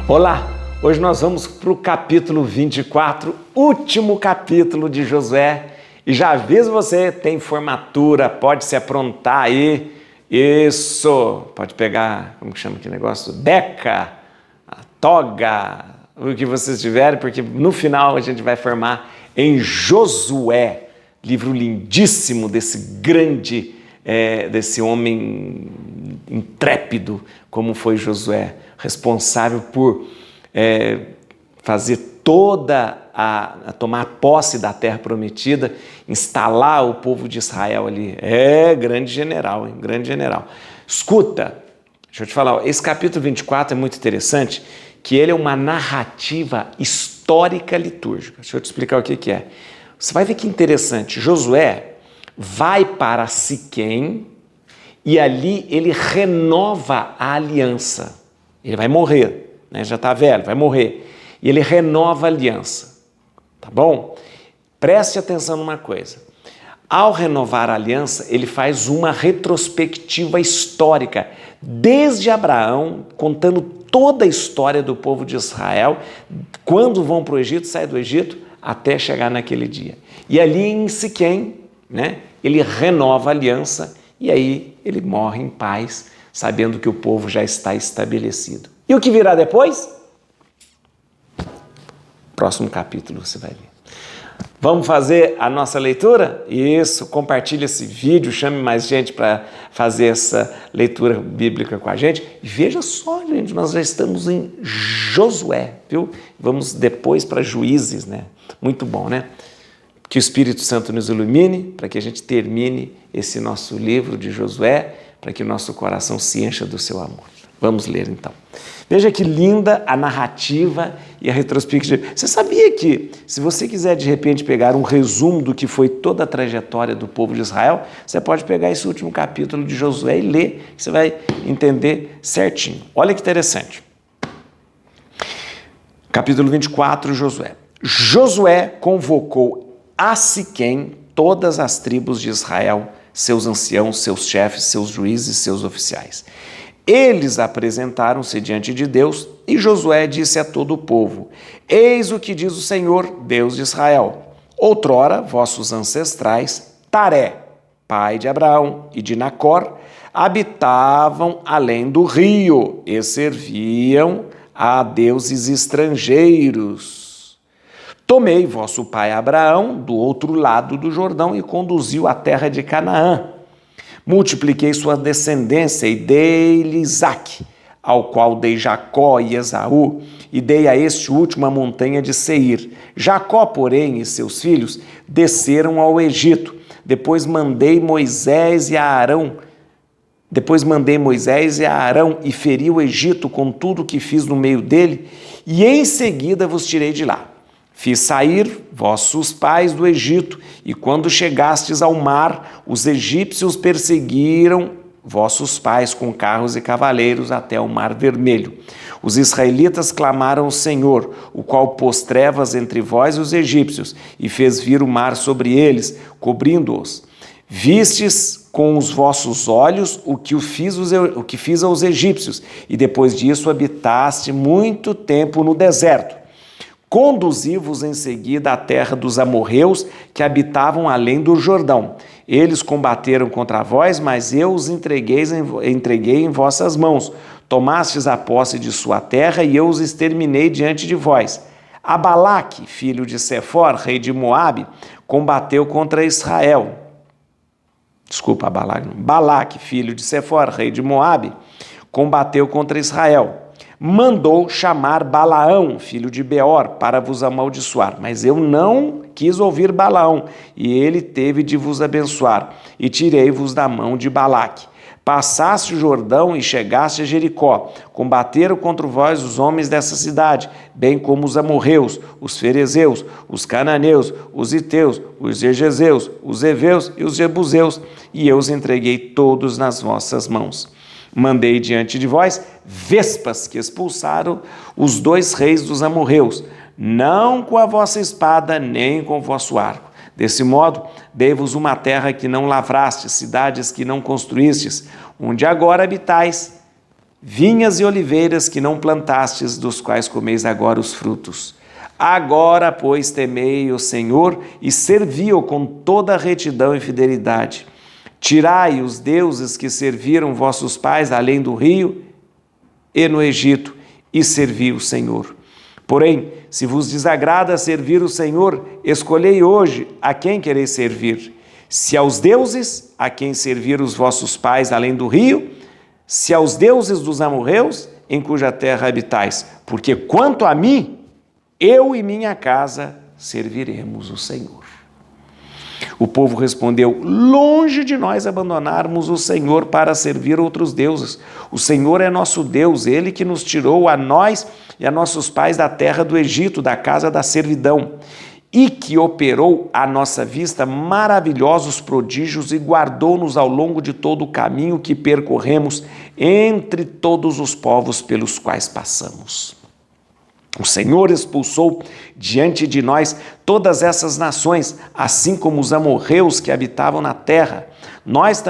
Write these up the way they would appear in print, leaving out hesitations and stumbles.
Olá, hoje nós vamos para o capítulo 24, último capítulo de Josué. E já aviso você, tem formatura, pode se aprontar aí. Isso, pode pegar, como que chama aquele negócio? Beca, a toga, o que vocês tiverem, porque no final a gente vai formar em Josué, livro lindíssimo desse grande, desse homem intrépido como foi Josué, responsável por fazer toda tomar posse da terra prometida, instalar o povo de Israel ali. Grande general, hein? Grande general. Escuta, deixa eu te falar, esse capítulo 24 é muito interessante, que ele é uma narrativa histórica litúrgica. Deixa eu te explicar o que é. Você vai ver que interessante, Josué vai para Siquém e ali ele renova a aliança. Ele vai morrer, né? Já está velho, vai morrer. E ele renova a aliança, tá bom? Preste atenção numa coisa. Ao renovar a aliança, ele faz uma retrospectiva histórica, desde Abraão, contando toda a história do povo de Israel, quando vão para o Egito, saem do Egito, até chegar naquele dia. E ali em Siquém, né, ele renova a aliança e aí ele morre em paz, sabendo que o povo já está estabelecido. E o que virá depois? Próximo capítulo você vai ver. Vamos fazer a nossa leitura? Isso, compartilhe esse vídeo, chame mais gente para fazer essa leitura bíblica com a gente. Veja só, gente, nós já estamos em Josué, viu? Vamos depois para Juízes, né? Muito bom, né? Que o Espírito Santo nos ilumine para que a gente termine esse nosso livro de Josué, para que o nosso coração se encha do seu amor. Vamos ler então. Veja que linda a narrativa e a retrospectiva. Você sabia que, se você quiser de repente pegar um resumo do que foi toda a trajetória do povo de Israel, você pode pegar esse último capítulo de Josué e ler, você vai entender certinho. Olha que interessante. Capítulo 24, Josué. Josué convocou a Siquém todas as tribos de Israel, seus anciãos, seus chefes, seus juízes, seus oficiais. Eles apresentaram-se diante de Deus e Josué disse a todo o povo: Eis o que diz o Senhor, Deus de Israel. Outrora, vossos ancestrais, Taré, pai de Abraão e de Nacor, habitavam além do rio e serviam a deuses estrangeiros. Tomei vosso pai Abraão do outro lado do Jordão e conduziu à terra de Canaã. Multipliquei sua descendência e dei-lhe Isaque, ao qual dei Jacó e Esaú, e dei a este último a montanha de Seir. Jacó, porém, e seus filhos desceram ao Egito. Depois mandei Moisés e Arão e feri o Egito com tudo o que fiz no meio dele, e em seguida vos tirei de lá. Fiz sair vossos pais do Egito, e quando chegastes ao mar, os egípcios perseguiram vossos pais com carros e cavaleiros até o mar vermelho. Os israelitas clamaram ao Senhor, o qual pôs trevas entre vós e os egípcios, e fez vir o mar sobre eles, cobrindo-os. Vistes com os vossos olhos o que fiz aos egípcios, e depois disso habitaste muito tempo no deserto. Conduzi-vos em seguida à terra dos amorreus que habitavam além do Jordão. Eles combateram contra vós, mas eu os entreguei em vossas mãos. Tomastes a posse de sua terra e eu os exterminei diante de vós. Abalaque, filho de Sefor, rei de Moabe, combateu contra Israel. Balaque, filho de Sefor, rei de Moabe, combateu contra Israel. Mandou chamar Balaão, filho de Beor, para vos amaldiçoar. Mas eu não quis ouvir Balaão, e ele teve de vos abençoar, e tirei-vos da mão de Balaque. Passaste o Jordão e chegaste a Jericó. Combateram contra vós os homens dessa cidade, bem como os amorreus, os ferezeus, os cananeus, os iteus, os gergeseus, os heveus e os jebuseus, e eu os entreguei todos nas vossas mãos. Mandei diante de vós vespas que expulsaram os 2 reis dos amorreus, não com a vossa espada, nem com o vosso arco. Desse modo, dei-vos uma terra que não lavrastes, cidades que não construístes, onde agora habitais. vinhas e oliveiras que não plantastes, dos quais comeis agora os frutos. Agora, pois, temei o Senhor e servi-o com toda retidão e fidelidade. Tirai os deuses que serviram vossos pais além do rio e no Egito, e servi o Senhor. Porém, se vos desagrada servir o Senhor, escolhei hoje a quem quereis servir. Se aos deuses a quem serviram os vossos pais além do rio, se aos deuses dos amorreus, em cuja terra habitais. Porque quanto a mim, eu e minha casa serviremos o Senhor. O povo respondeu: longe de nós abandonarmos o Senhor para servir outros deuses. O Senhor é nosso Deus, Ele que nos tirou a nós e a nossos pais da terra do Egito, da casa da servidão, e que operou à nossa vista maravilhosos prodígios e guardou-nos ao longo de todo o caminho que percorremos entre todos os povos pelos quais passamos. O Senhor expulsou diante de nós todas essas nações, assim como os amorreus que habitavam na terra. Nós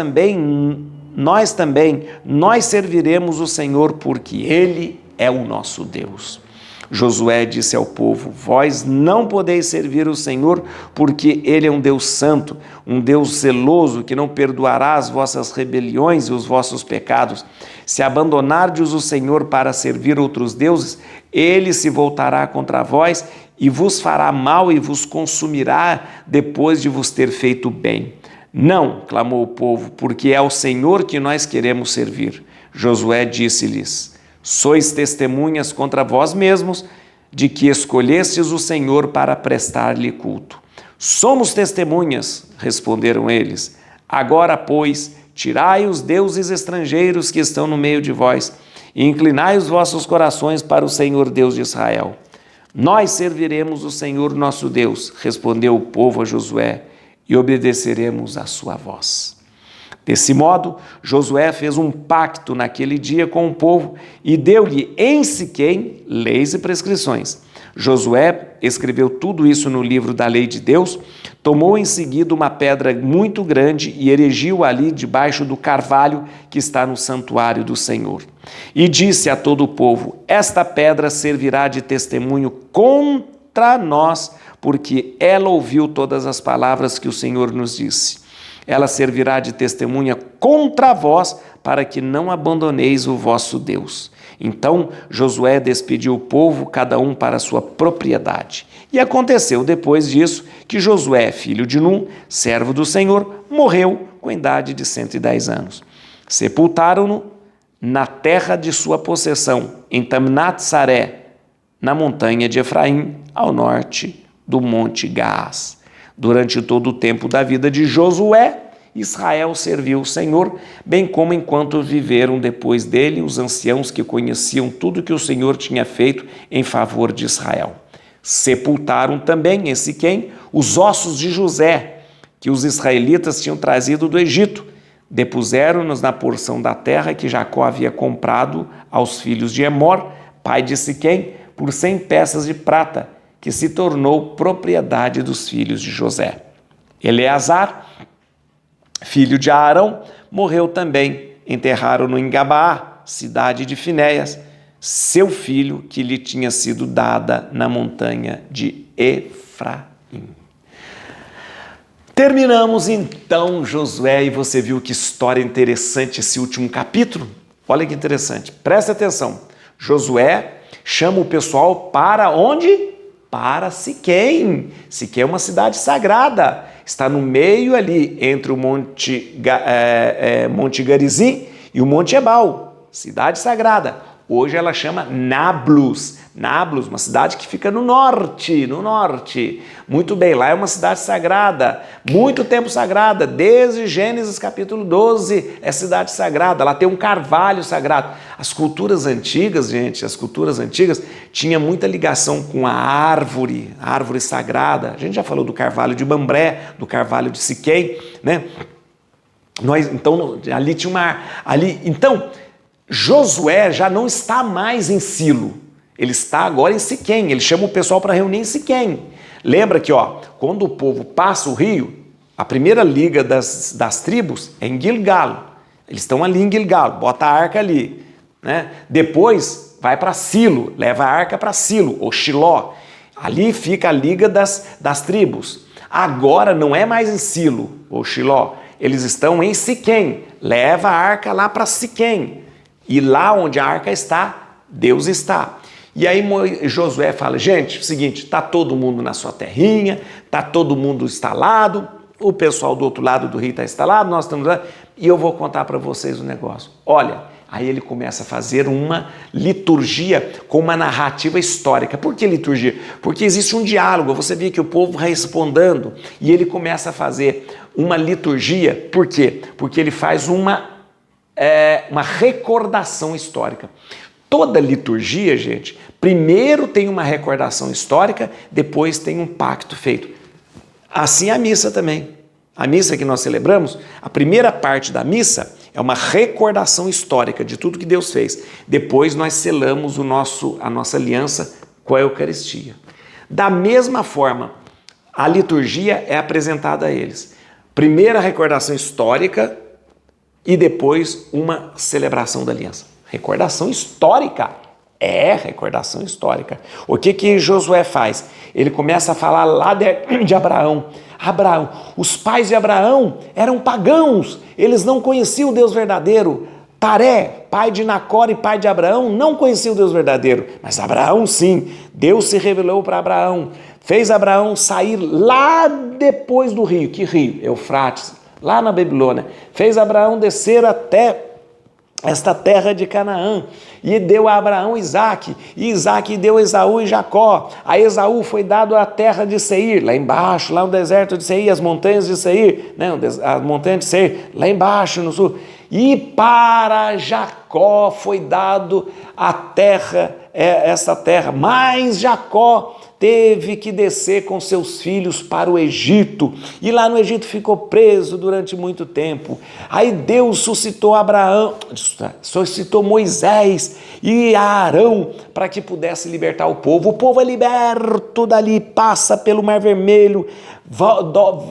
serviremos o Senhor, porque Ele é o nosso Deus. Josué disse ao povo: vós não podeis servir o Senhor, porque Ele é um Deus santo, um Deus zeloso, que não perdoará as vossas rebeliões e os vossos pecados. Se abandonardes o Senhor para servir outros deuses, Ele se voltará contra vós e vos fará mal e vos consumirá depois de vos ter feito bem. Não, clamou o povo, porque é ao Senhor que nós queremos servir. Josué disse-lhes: sois testemunhas contra vós mesmos de que escolhestes o Senhor para prestar-lhe culto. Somos testemunhas, responderam eles. Agora, pois, tirai os deuses estrangeiros que estão no meio de vós e inclinai os vossos corações para o Senhor Deus de Israel. Nós serviremos o Senhor nosso Deus, respondeu o povo a Josué, e obedeceremos à sua voz. Desse modo, Josué fez um pacto naquele dia com o povo e deu-lhe em Siquém leis e prescrições. Josué escreveu tudo isso no livro da lei de Deus, tomou em seguida uma pedra muito grande e erigiu ali debaixo do carvalho que está no santuário do Senhor. E disse a todo o povo: esta pedra servirá de testemunho contra nós, porque ela ouviu todas as palavras que o Senhor nos disse. Ela servirá de testemunha contra vós, para que não abandoneis o vosso Deus. Então Josué despediu o povo, cada um para a sua propriedade. E aconteceu depois disso que Josué, filho de Num, servo do Senhor, morreu com a idade de 110 anos. Sepultaram-no na terra de sua possessão, em Tamnat-Saré, na montanha de Efraim, ao norte do monte Gaás. Durante todo o tempo da vida de Josué, Israel serviu o Senhor, bem como enquanto viveram depois dele os anciãos que conheciam tudo que o Senhor tinha feito em favor de Israel. Sepultaram também em Siquém os ossos de José, que os israelitas tinham trazido do Egito. Depuseram-nos na porção da terra que Jacó havia comprado aos filhos de Emor, pai de Siquém, por 100 peças de prata, que se tornou propriedade dos filhos de José. Eleazar, filho de Arão, morreu também. Enterraram-no em Gabaá, cidade de Finéias, seu filho, que lhe tinha sido dada na montanha de Efraim. Terminamos então Josué, e você viu que história interessante esse último capítulo? Olha que interessante, presta atenção. Josué chama o pessoal para onde? Para Siquém. Siquém é uma cidade sagrada, está no meio ali entre o Monte Garizim e o Monte Ebal, cidade sagrada. Hoje ela chama Nablus. Nablus, uma cidade que fica no norte. Muito bem, lá é uma cidade sagrada, muito tempo sagrada, desde Gênesis capítulo 12 é cidade sagrada, lá tem um carvalho sagrado. As culturas antigas, gente, tinha muita ligação com a árvore sagrada. A gente já falou do carvalho de Mambré, do carvalho de Siquém, né? Ali tinha uma... Então, Josué já não está mais em Silo, ele está agora em Siquém, ele chama o pessoal para reunir em Siquém. Lembra que quando o povo passa o rio, a primeira liga das tribos é em Gilgal, eles estão ali em Gilgal, bota a arca ali, né? Depois vai para Silo, leva a arca para Silo, ou Shiló. Ali fica a liga das tribos. Agora não é mais em Silo, ou Shiló, eles estão em Siquém. Leva a arca lá para Siquém. E lá onde a arca está, Deus está. E aí Josué fala, gente, é o seguinte, está todo mundo na sua terrinha, está todo mundo instalado, o pessoal do outro lado do rio está instalado, nós estamos lá, e eu vou contar para vocês o negócio. Olha, aí ele começa a fazer uma liturgia com uma narrativa histórica. Por que liturgia? Porque existe um diálogo, você vê que o povo respondendo, e ele começa a fazer uma liturgia, por quê? Porque ele faz uma recordação histórica. Toda liturgia, gente, primeiro tem uma recordação histórica, depois tem um pacto feito. Assim a missa também. A missa que nós celebramos, a primeira parte da missa é uma recordação histórica de tudo que Deus fez. Depois nós selamos a nossa aliança com a Eucaristia. Da mesma forma, a liturgia é apresentada a eles. Primeira recordação histórica e depois uma celebração da aliança. Recordação histórica. Recordação histórica. O que Josué faz? Ele começa a falar lá de Abraão. Abraão, os pais de Abraão eram pagãos, eles não conheciam o Deus verdadeiro. Taré, pai de Nacor e pai de Abraão, não conhecia o Deus verdadeiro, mas Abraão sim. Deus se revelou para Abraão, fez Abraão sair lá depois do rio. Que rio? Eufrates, lá na Babilônia. Fez Abraão descer até esta terra de Canaã, e deu a Abraão Isaque, e Isaque deu a Esaú e Jacó. A Esaú foi dado a terra de Seir, lá embaixo, lá no deserto de Seir, as montanhas de Seir, né? As montanhas de Seir, lá embaixo no sul. E para Jacó foi dado a terra, essa terra, mas Jacó teve que descer com seus filhos para o Egito, e lá no Egito ficou preso durante muito tempo. Aí Deus suscitou Moisés e Arão para que pudesse libertar o povo. O povo é liberto dali, passa pelo Mar Vermelho,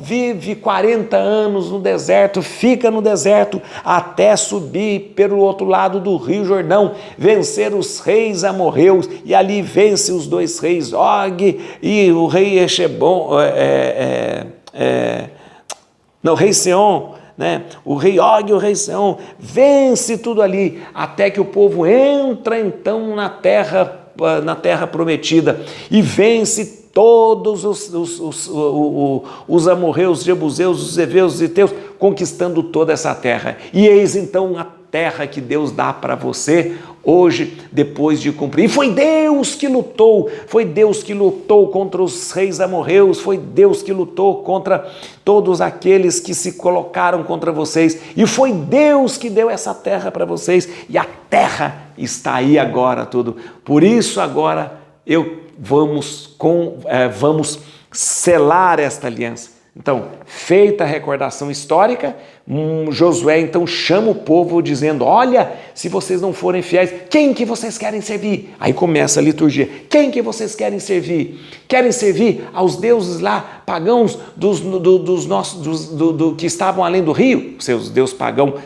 vive 40 anos no deserto, fica no deserto até subir pelo outro lado do Rio Jordão, vencer os reis amorreus, e ali vence os dois reis, Og e o rei Eshebon, o rei Seom, né? O rei Og e o rei Seom, vence tudo ali, até que o povo entra então na terra prometida e vence todos os amorreus, os jebuseus, os heveus, os heteus, conquistando toda essa terra. E eis então a terra que Deus dá para você hoje, depois de cumprir. E foi Deus que lutou contra os reis amorreus, foi Deus que lutou contra todos aqueles que se colocaram contra vocês, e foi Deus que deu essa terra para vocês, e a terra está aí agora tudo. Por isso agora vamos selar esta aliança. Então, feita a recordação histórica, Josué então chama o povo dizendo, olha, se vocês não forem fiéis, quem que vocês querem servir? Aí começa a liturgia, quem que vocês querem servir? Querem servir aos deuses lá, pagãos que estavam além do rio, seus deuses pagãos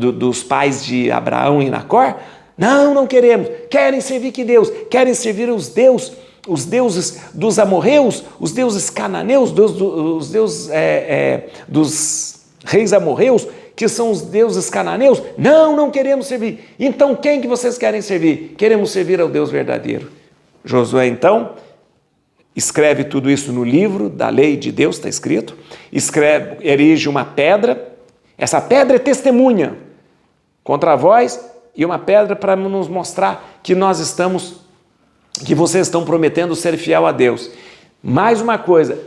dos pais de Abraão e Nacor? Não queremos. Querem servir que Deus? Querem servir os deuses dos amorreus, os deuses cananeus, os deuses dos reis amorreus, que são os deuses cananeus? Não queremos servir. Então quem que vocês querem servir? Queremos servir ao Deus verdadeiro. Josué então escreve tudo isso no livro da lei de Deus, está escrito, erige uma pedra, essa pedra é testemunha contra vós, e uma pedra para nos mostrar que que vocês estão prometendo ser fiel a Deus. Mais uma coisa,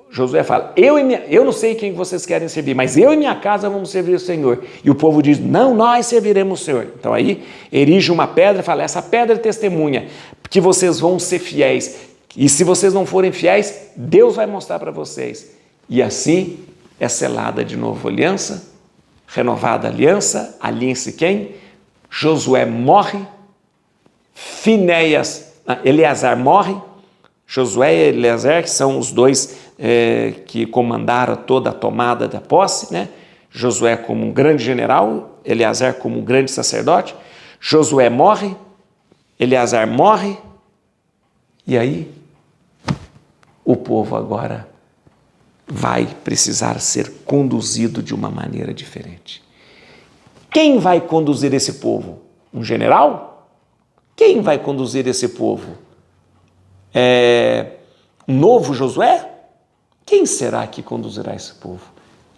Josué fala, eu não sei quem vocês querem servir, mas eu e minha casa vamos servir o Senhor. E o povo diz, não, nós serviremos o Senhor. Então aí erige uma pedra e fala, essa pedra é testemunha que vocês vão ser fiéis. E se vocês não forem fiéis, Deus vai mostrar para vocês. E assim é selada de novo a aliança, renovada a aliança, ali em Siquém. Josué morre, Eleazar morre, Josué e Eleazar, que são os dois que comandaram toda a tomada da posse, né? Josué como um grande general, Eleazar como grande sacerdote, Josué morre, Eleazar morre, e aí o povo agora vai precisar ser conduzido de uma maneira diferente. Quem vai conduzir esse povo? Um general? Quem vai conduzir esse povo? Um novo Josué? Quem será que conduzirá esse povo?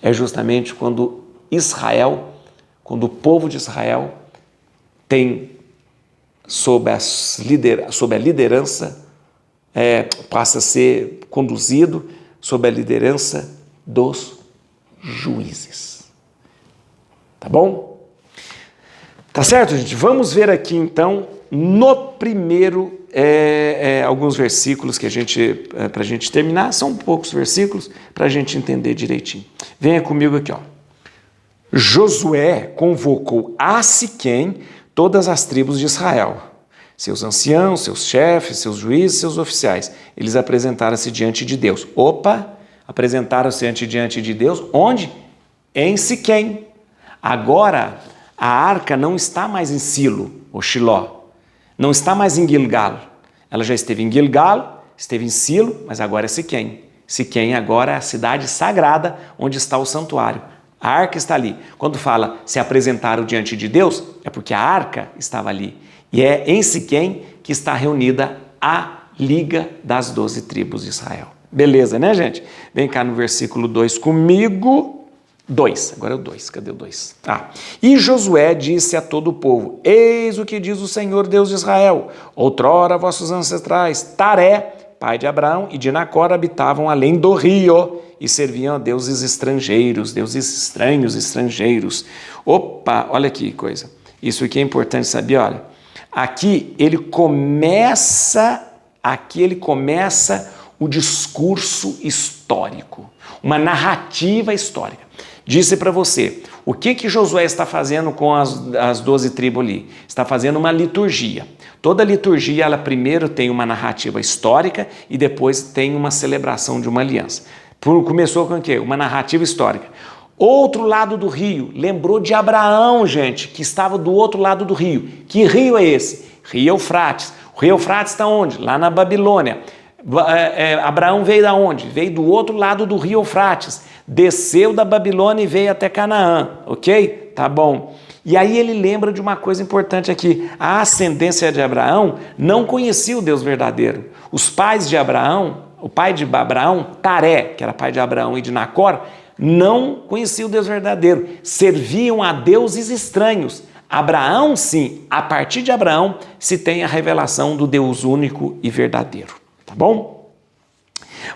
É justamente quando o povo de Israel tem sob a liderança, passa a ser conduzido sob a liderança dos juízes. Tá bom? Tá certo, gente? Vamos ver aqui, então, no primeiro, alguns versículos que para a gente terminar, são poucos versículos para a gente entender direitinho. Venha comigo aqui, ó. Josué convocou a Siquém todas as tribos de Israel, seus anciãos, seus chefes, seus juízes, seus oficiais. Eles apresentaram-se diante de Deus. Apresentaram-se diante de Deus, onde? Em Siquém. Agora, a arca não está mais em Silo, ou Shiló, não está mais em Gilgal. Ela já esteve em Gilgal, esteve em Silo, mas agora é Siquém. Siquém agora é a cidade sagrada onde está o santuário. A arca está ali. Quando fala se apresentaram diante de Deus, é porque a arca estava ali. E é em Siquém que está reunida a Liga das 12 tribos de Israel. Beleza, né, gente? Vem cá no versículo 2 comigo. 2, agora é o 2, cadê o 2? E Josué disse a todo o povo: eis o que diz o Senhor Deus de Israel. Outrora vossos ancestrais, Taré, pai de Abraão, e de Nacor habitavam além do rio e serviam a deuses estrangeiros, deuses estranhos, estrangeiros. Opa, olha aqui coisa. Isso aqui é importante saber, olha. Aqui ele começa o discurso histórico, uma narrativa histórica. Disse para você, o que Josué está fazendo com as 12 tribos ali? Está fazendo uma liturgia. Toda liturgia, ela primeiro tem uma narrativa histórica e depois tem uma celebração de uma aliança. Começou com o quê? Uma narrativa histórica. Outro lado do rio, lembrou de Abraão, gente, que estava do outro lado do rio. Que rio é esse? Rio Eufrates. O rio Eufrates está onde? Lá na Babilônia. Abraão veio da onde? Veio do outro lado do rio Eufrates. Desceu da Babilônia e veio até Canaã, ok? Tá bom. E aí ele lembra de uma coisa importante aqui. A ascendência de Abraão não conhecia o Deus verdadeiro. Os pais de Abraão, o pai de Abraão, Taré, que era pai de Abraão e de Nacor, não conhecia o Deus verdadeiro. Serviam a deuses estranhos. Abraão, sim, a partir de Abraão se tem a revelação do Deus único e verdadeiro. Tá bom?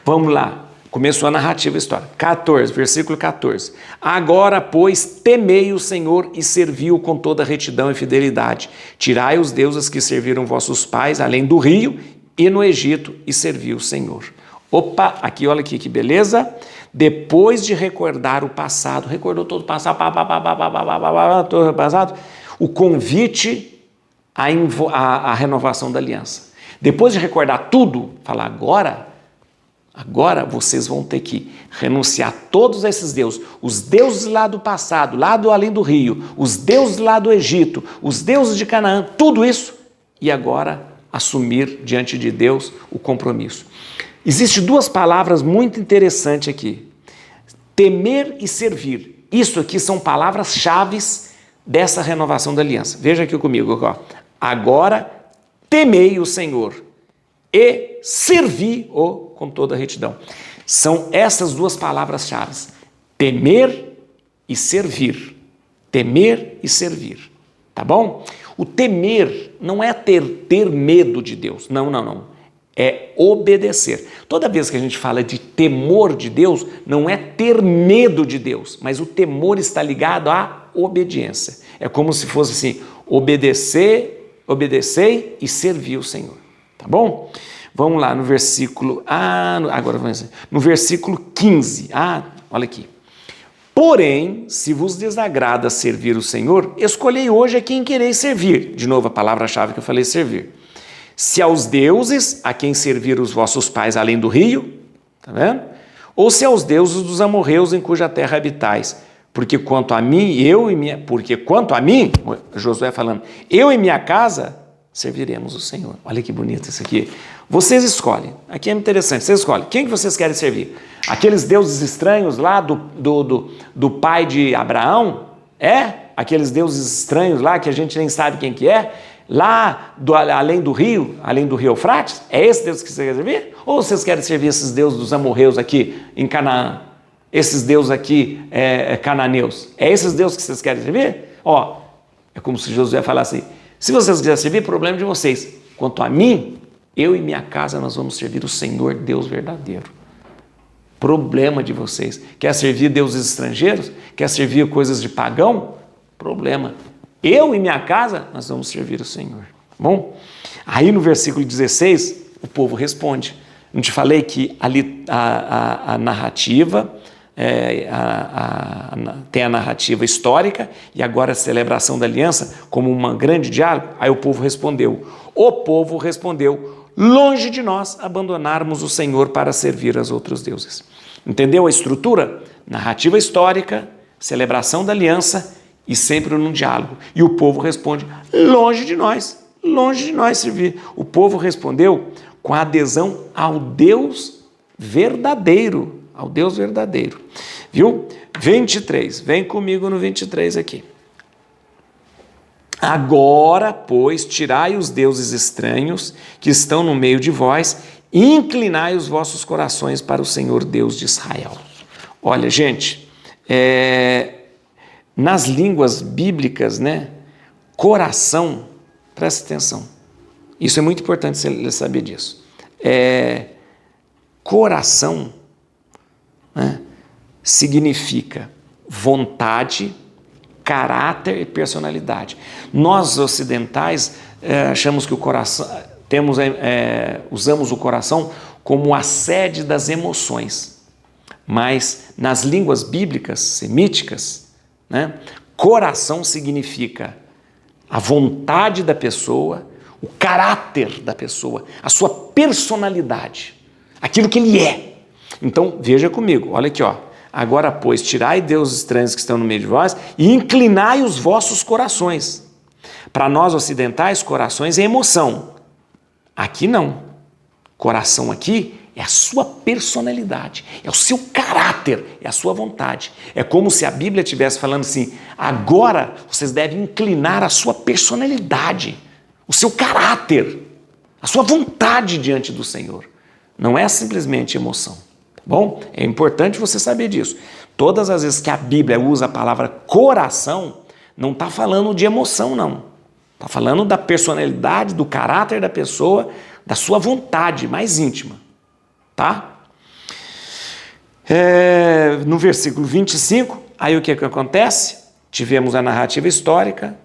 Vamos lá. Começou a narrativa histórica. 14, versículo 14. Agora, pois, temei o Senhor e servi-o com toda retidão e fidelidade. Tirai os deuses que serviram vossos pais, além do rio e no Egito, e servi o Senhor. Opa, aqui, olha aqui que beleza. Depois de recordar o passado, recordou todo o passado, todo o passado, o convite à renovação da aliança. Depois de recordar tudo, fala agora vocês vão ter que renunciar a todos esses deuses, os deuses lá do passado, lá do além do rio, os deuses lá do Egito, os deuses de Canaã, tudo isso, e agora assumir diante de Deus o compromisso. Existem duas palavras muito interessantes aqui, temer e servir. Isso aqui são palavras-chave dessa renovação da aliança. Veja aqui comigo, ó. Agora temei o Senhor e servi-o com toda a retidão. São essas duas palavras-chave, temer e servir. Temer e servir, tá bom? O temer não é ter medo de Deus, não. É obedecer. Toda vez que a gente fala de temor de Deus, não é ter medo de Deus, mas o temor está ligado à obediência. É como se fosse assim, obedecei e servi o Senhor. Tá bom? Vamos lá no versículo... agora vamos no versículo 15. Olha aqui. Porém, se vos desagrada servir o Senhor, escolhei hoje a quem quereis servir. De novo, a palavra-chave que eu falei, servir. Se aos deuses a quem serviram os vossos pais além do rio, tá vendo? Ou se aos deuses dos amorreus em cuja terra habitais. Porque quanto a mim, Josué falando, eu e minha casa serviremos o Senhor. Olha que bonito isso aqui. Vocês escolhem. Aqui é interessante. Vocês escolhem. Quem que vocês querem servir? Aqueles deuses estranhos lá do pai de Abraão? Aqueles deuses estranhos lá que a gente nem sabe quem que é? Lá além do rio Eufrates? É esse Deus que vocês querem servir? Ou vocês querem servir esses deuses dos amorreus aqui em Canaã? Esses deuses aqui cananeus? É esses deuses que vocês querem servir? É como se Josué falasse assim, se vocês quiserem servir, problema de vocês. Quanto a mim, eu e minha casa nós vamos servir o Senhor Deus verdadeiro. Problema de vocês. Quer servir deuses estrangeiros? Quer servir coisas de pagão? Problema. Eu e minha casa, nós vamos servir o Senhor. Bom? Aí no versículo 16, o povo responde. Não te falei que ali a narrativa, tem a narrativa histórica e agora a celebração da aliança como um grande diálogo? Aí o povo respondeu. Longe de nós abandonarmos o Senhor para servir aos outros deuses. Entendeu a estrutura? Narrativa histórica, celebração da aliança e sempre num diálogo. E o povo responde, longe de nós servir. O povo respondeu com a adesão ao Deus verdadeiro. Viu? 23, vem comigo no 23 aqui. Agora, pois, tirai os deuses estranhos que estão no meio de vós e inclinai os vossos corações para o Senhor Deus de Israel. Olha, gente, nas línguas bíblicas, coração, presta atenção, isso é muito importante você saber disso. Coração significa vontade, caráter e personalidade. Nós ocidentais achamos que o coração, usamos o coração como a sede das emoções, mas nas línguas bíblicas semíticas, coração significa a vontade da pessoa, o caráter da pessoa, a sua personalidade, aquilo que ele é. Então veja comigo, olha aqui, agora, pois, tirai deuses estranhos que estão no meio de vós e inclinai os vossos corações. Para nós ocidentais, corações é emoção. Aqui não. Coração aqui é a sua personalidade, é o seu caráter, é a sua vontade. É como se a Bíblia estivesse falando assim, agora vocês devem inclinar a sua personalidade, o seu caráter, a sua vontade diante do Senhor. Não é simplesmente emoção. Bom, é importante você saber disso. Todas as vezes que a Bíblia usa a palavra coração, não está falando de emoção, não. Está falando da personalidade, do caráter da pessoa, da sua vontade mais íntima. Tá? No versículo 25, aí o que acontece? Tivemos a narrativa histórica,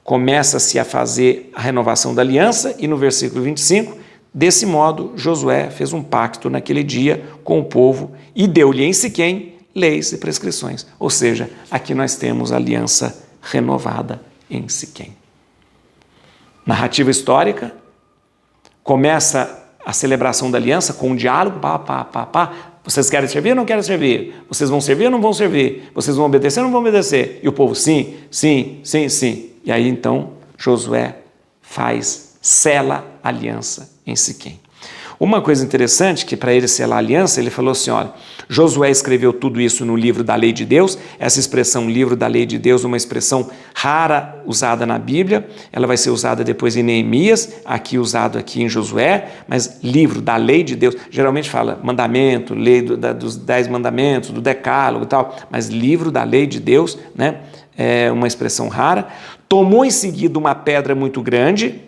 começa-se a fazer a renovação da aliança, e no versículo 25, desse modo, Josué fez um pacto naquele dia com o povo e deu-lhe em Siquém leis e prescrições. Ou seja, aqui nós temos a aliança renovada em Siquém. Narrativa histórica, começa a celebração da aliança com um diálogo, Vocês querem servir ou não querem servir? Vocês vão servir ou não vão servir? Vocês vão obedecer ou não vão obedecer? E o povo, sim. E aí então Josué sela a aliança em Siquém. Uma coisa interessante, que para ele selar a aliança, ele falou assim, olha, Josué escreveu tudo isso no livro da lei de Deus. Essa expressão livro da lei de Deus é uma expressão rara usada na Bíblia, ela vai ser usada depois em Neemias, aqui usado aqui em Josué, mas livro da lei de Deus, geralmente fala mandamento, lei dos 10 mandamentos, do decálogo e tal, mas livro da lei de Deus, é uma expressão rara. Tomou em seguida uma pedra muito grande,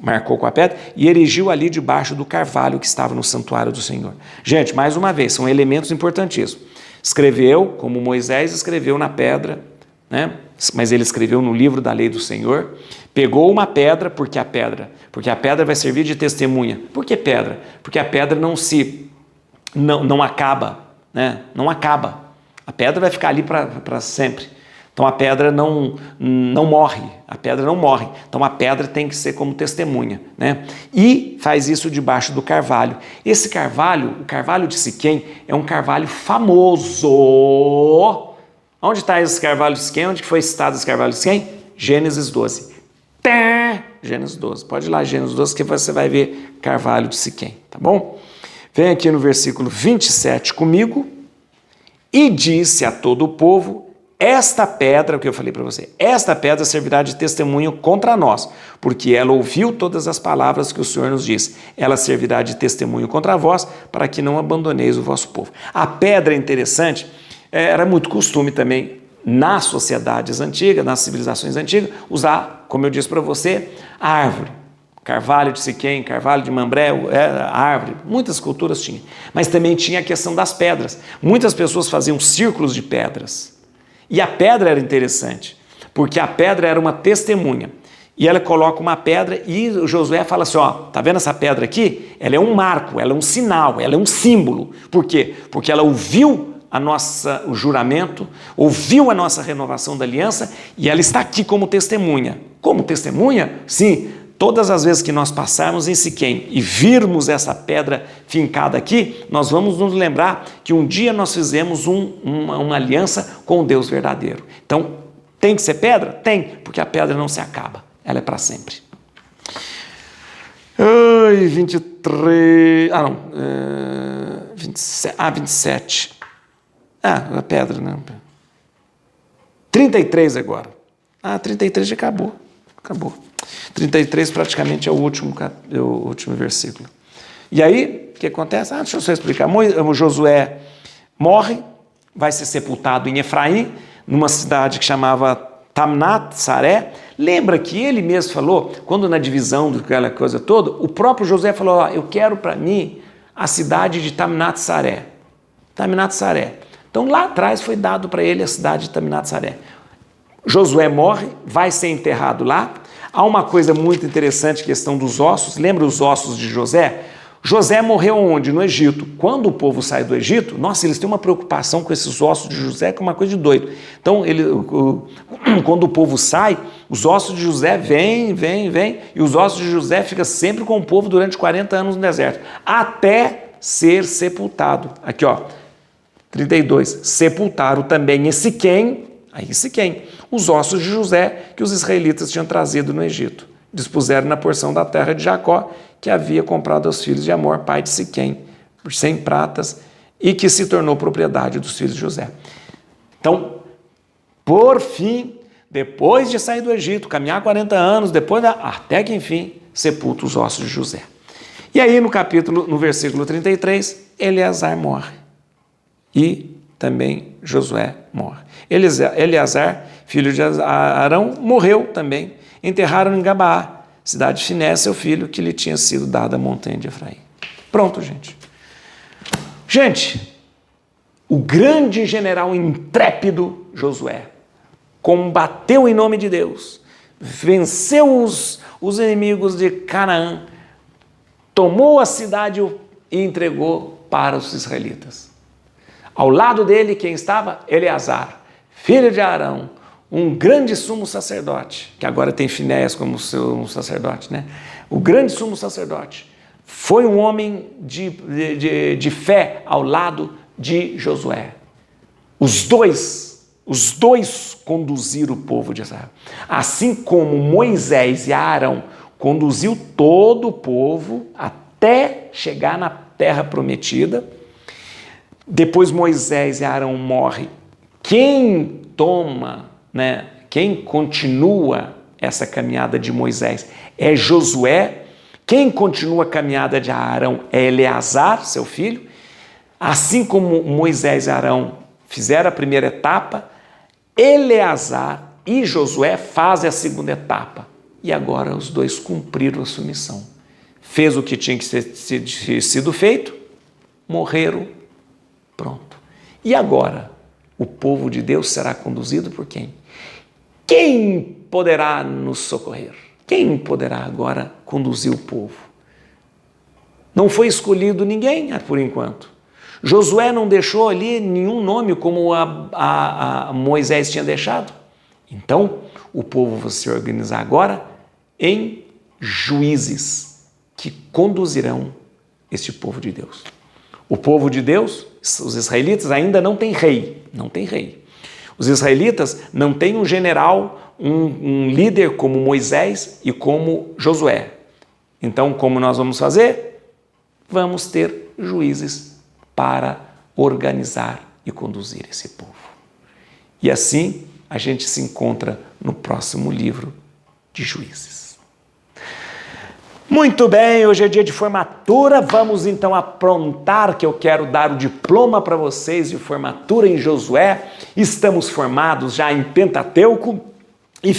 marcou com a pedra, e erigiu ali debaixo do carvalho que estava no santuário do Senhor. Gente, mais uma vez, são elementos importantíssimos. Escreveu, como Moisés escreveu na pedra, mas ele escreveu no livro da lei do Senhor, pegou uma pedra, porque a pedra vai servir de testemunha. Por que pedra? Porque a pedra não acaba, não acaba. A pedra vai ficar ali para sempre. Então a pedra não morre, Então a pedra tem que ser como testemunha, E faz isso debaixo do carvalho. Esse carvalho, o carvalho de Siquém, é um carvalho famoso. Onde está esse carvalho de Siquém? Onde foi citado esse carvalho de Siquém? Gênesis 12. Gênesis 12. Pode ir lá, Gênesis 12, que você vai ver carvalho de Siquém, tá bom? Vem aqui no versículo 27 comigo. E disse a todo o povo: esta pedra, o que eu falei para você, esta pedra servirá de testemunho contra nós, porque ela ouviu todas as palavras que o Senhor nos disse. Ela servirá de testemunho contra vós, para que não abandoneis o vosso povo. A pedra é interessante, era muito costume também nas sociedades antigas, nas civilizações antigas, usar, como eu disse para você, a árvore. Carvalho de Siquém, carvalho de Mambré, árvore, muitas culturas tinham. Mas também tinha a questão das pedras. Muitas pessoas faziam círculos de pedras. E a pedra era interessante, porque a pedra era uma testemunha. E ela coloca uma pedra e o Josué fala assim, ó, tá vendo essa pedra aqui? Ela é um marco, ela é um sinal, ela é um símbolo. Por quê? Porque ela ouviu o juramento, ouviu a nossa renovação da aliança e ela está aqui como testemunha. Como testemunha? Sim. Todas as vezes que nós passarmos em Siquém e virmos essa pedra fincada aqui, nós vamos nos lembrar que um dia nós fizemos uma aliança com o Deus verdadeiro. Então, tem que ser pedra? Tem, porque a pedra não se acaba, ela é para sempre. 23... 27. A pedra, né? 33 agora. 33 já acabou. 33 praticamente é o último versículo. E aí, o que acontece? Deixa eu só explicar. Josué morre, vai ser sepultado em Efraim, numa cidade que chamava Tamnat-Saré. Lembra que ele mesmo falou, quando na divisão daquela coisa toda, o próprio Josué falou, eu quero para mim a cidade de Tamnat-Saré. Tamnat-Saré. Então lá atrás foi dado para ele a cidade de Tamnat-Saré. Josué morre, vai ser enterrado lá. Há uma coisa muito interessante, questão dos ossos. Lembra os ossos de José? José morreu onde? No Egito. Quando o povo sai do Egito, nossa, eles têm uma preocupação com esses ossos de José, que é uma coisa de doido. Então, quando o povo sai, os ossos de José vêm, e os ossos de José ficam sempre com o povo durante 40 anos no deserto, até ser sepultado. Aqui, ó, 32. Sepultaram também em Siquém, os ossos de José que os israelitas tinham trazido no Egito. Dispuseram na porção da terra de Jacó, que havia comprado aos filhos de Amor, pai de Siquém, por 100 pratas, e que se tornou propriedade dos filhos de José. Então, por fim, depois de sair do Egito, caminhar 40 anos, até que enfim, sepulta os ossos de José. E aí no versículo 33, Eleazar morre. E também Josué morre. Eleazar, filho de Arão, morreu também. Enterraram em Gabaá, cidade de Finé, seu filho, que lhe tinha sido dada a montanha de Efraim. Pronto, gente. Gente, o grande general intrépido Josué combateu em nome de Deus, venceu os inimigos de Canaã, tomou a cidade e entregou para os israelitas. Ao lado dele, quem estava? Eleazar, filho de Arão, um grande sumo sacerdote, que agora tem Finéias como seu sacerdote, né? O grande sumo sacerdote foi um homem de fé ao lado de Josué. Os dois conduziram o povo de Israel. Assim como Moisés e Arão conduziu todo o povo até chegar na terra prometida. Depois Moisés e Arão morrem. Quem continua essa caminhada de Moisés é Josué. Quem continua a caminhada de Arão é Eleazar, seu filho. Assim como Moisés e Arão fizeram a primeira etapa, Eleazar e Josué fazem a segunda etapa. E agora os dois cumpriram a sua missão. Fez o que tinha que ter sido feito, morreram, pronto. E agora? O povo de Deus será conduzido por quem? Quem poderá nos socorrer? Quem poderá agora conduzir o povo? Não foi escolhido ninguém por enquanto. Josué não deixou ali nenhum nome como a Moisés tinha deixado. Então, o povo vai se organizar agora em juízes que conduzirão este povo de Deus. O povo de Deus, os israelitas, ainda não tem rei. Os israelitas não têm um general, um líder como Moisés e como Josué. Então, como nós vamos fazer? Vamos ter juízes para organizar e conduzir esse povo. E assim a gente se encontra no próximo livro de Juízes. Muito bem, hoje é dia de formatura, vamos então aprontar, que eu quero dar o diploma para vocês de formatura em Josué. Estamos formados já em Pentateuco e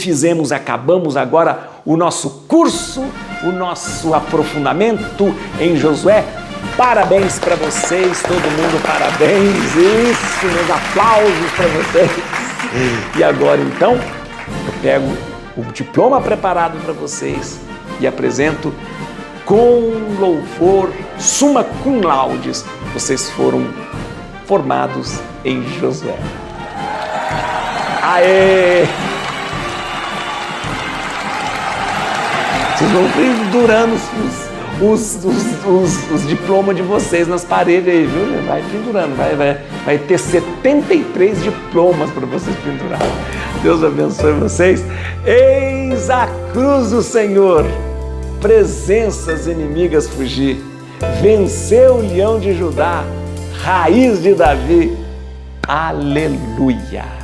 acabamos agora o nosso curso, o nosso aprofundamento em Josué. Parabéns para vocês, todo mundo, parabéns, isso, meus aplausos para vocês. E agora então, eu pego o diploma preparado para vocês e apresento com louvor, summa cum laudes, vocês foram formados em Josué. Aê! Vocês vão pendurando os diplomas de vocês nas paredes aí, viu? Vai pendurando, vai ter 73 diplomas para vocês pendurar. Deus abençoe vocês. Eis a cruz do Senhor, presenças inimigas fugir, venceu o leão de Judá, raiz de Davi. Aleluia!